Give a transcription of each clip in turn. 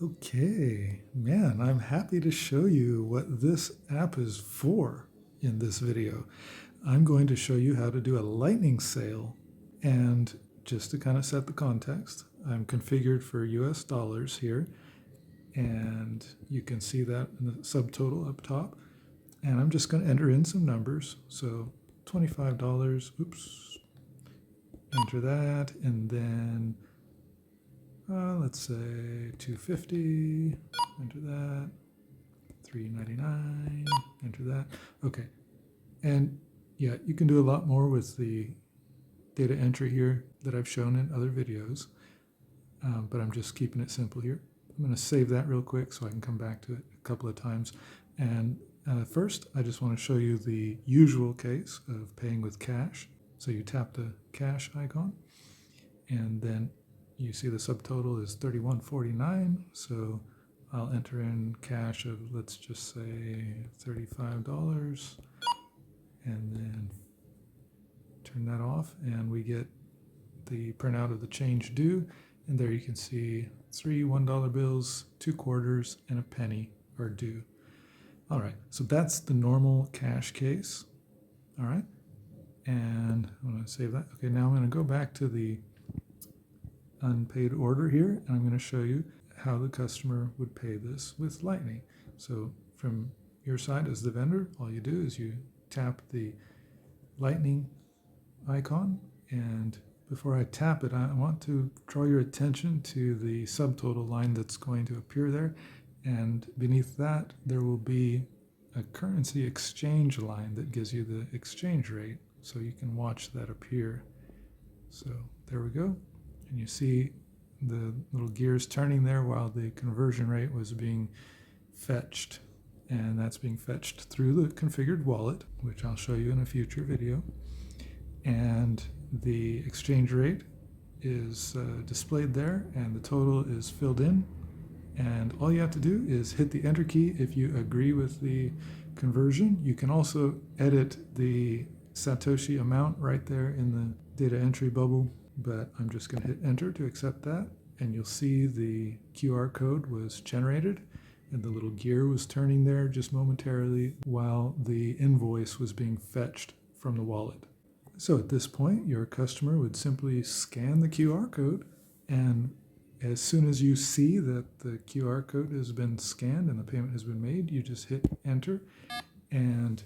Okay, man, I'm happy to show you what this app is for in this video. I'm going to show you how to do a lightning sale. And just to kind of set the context, I'm configured for US dollars here. And you can see that in the subtotal up top. And I'm just going to enter in some numbers. So $25, oops, enter that. And then let's say 250, enter that, 399, enter that. Okay, and yeah, you can do a lot more with the data entry here that I've shown in other videos, but I'm just keeping it simple here. I'm going to save that real quick so I can come back to it a couple of times. And first, I just want to show you the usual case of paying with cash. So you tap the cash icon, and then you see the subtotal is $31.49, so I'll enter in cash of, let's just say, $35, and then turn that off, and we get the printout of the change due, and there you can see 3 $1 bills, 2 quarters, and a penny are due. All right, so that's the normal cash case. All right, and I'm going to save that. Okay, now I'm going to go back to the unpaid order here, and I'm going to show you how the customer would pay this with Lightning. So from your side as the vendor, all you do is you tap the Lightning icon, and before I tap it, I want to draw your attention to the subtotal line that's going to appear there, and beneath that there will be a currency exchange line that gives you the exchange rate, so you can watch that appear. So there we go. And you see the little gears turning there while the conversion rate was being fetched. And that's being fetched through the configured wallet, which I'll show you in a future video. And the exchange rate is displayed there, and the total is filled in. And all you have to do is hit the enter key if you agree with the conversion. You can also edit the Satoshi amount right there in the data entry bubble, but I'm just going to hit enter to accept that, and you'll see the QR code was generated, and the little gear was turning there just momentarily while the invoice was being fetched from the wallet. So at this point, your customer would simply scan the QR code, and as soon as you see that the QR code has been scanned and the payment has been made, you just hit enter, and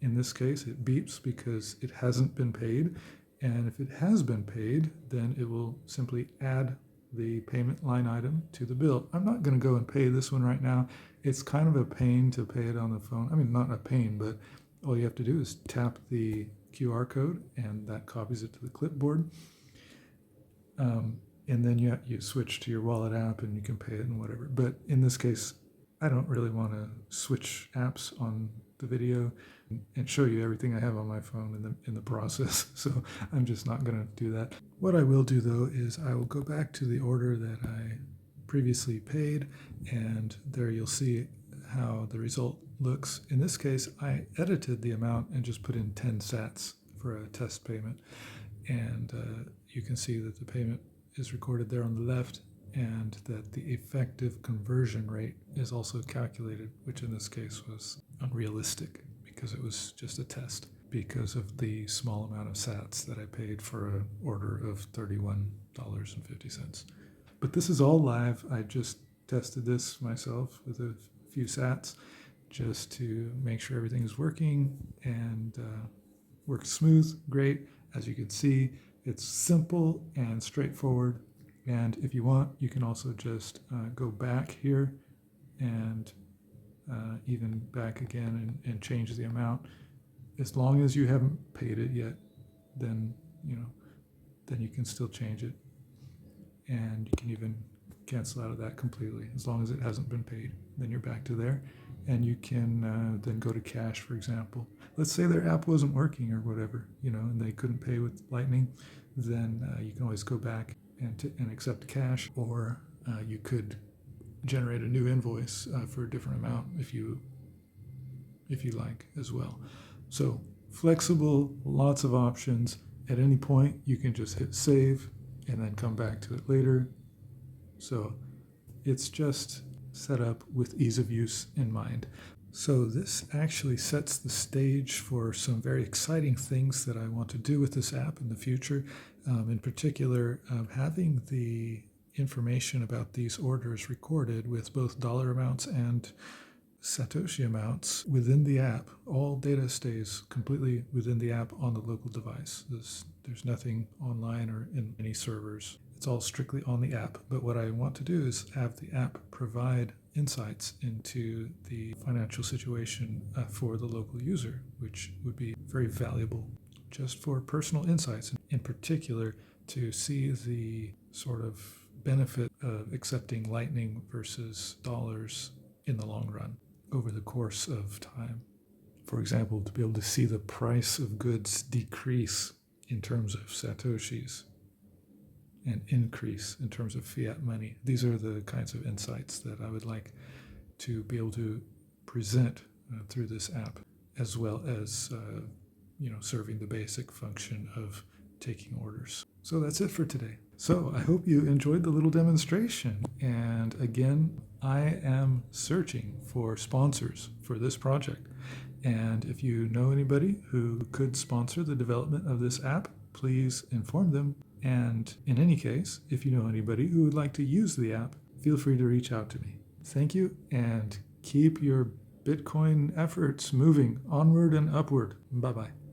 in this case, it beeps because it hasn't been paid. And if it has been paid, then it will simply add the payment line item to the bill. I'm not going to go and pay this one right now. It's kind of a pain to pay it on the phone. I mean, not a pain, but all you have to do is tap the QR code, and that copies it to the clipboard. And then you switch to your wallet app, and you can pay it and whatever. But in this case, I don't really want to switch apps on the video and show you everything I have on my phone in the process. So I'm just not going to do that. What I will do though is I will go back to the order that I previously paid, and there you'll see how the result looks. In this case, I edited the amount and just put in 10 sats for a test payment, and you can see that the payment is recorded there on the left, and that the effective conversion rate is also calculated, which in this case was unrealistic because it was just a test because of the small amount of sats that I paid for an order of $31.50. But this is all live. I just tested this myself with a few sats just to make sure everything is working, and works smooth, great. As you can see, it's simple and straightforward. And if you want, you can also just go back here and even back again and change the amount. As long as you haven't paid it yet, then you can still change it. And you can even cancel out of that completely. As long as it hasn't been paid, then you're back to there. And you can then go to cash, for example. Let's say their app wasn't working or whatever, and they couldn't pay with Lightning, then you can always go back and accept cash, or you could generate a new invoice for a different amount if you like as well. So flexible, lots of options. At any point, you can just hit save and then come back to it later. So It's just set up with ease of use in mind. So this actually sets the stage for some very exciting things that I want to do with this app in the future. In particular, having the information about these orders recorded with both dollar amounts and Satoshi amounts within the app. All data stays completely within the app on the local device. There's nothing online or in any servers. It's all strictly on the app. But what I want to do is have the app provide insights into the financial situation for the local user, which would be very valuable just for personal insights, in particular to see the sort of benefit of accepting Lightning versus dollars in the long run over the course of time. For example, to be able to see the price of goods decrease in terms of Satoshis and increase in terms of fiat money. These are the kinds of insights that I would like to be able to present through this app, as well as serving the basic function of taking orders. So that's it for today. So I hope you enjoyed the little demonstration. And again, I am searching for sponsors for this project. And if you know anybody who could sponsor the development of this app, please inform them. And in any case, if you know anybody who would like to use the app, feel free to reach out to me. Thank you, and keep your Bitcoin efforts moving onward and upward. Bye-bye.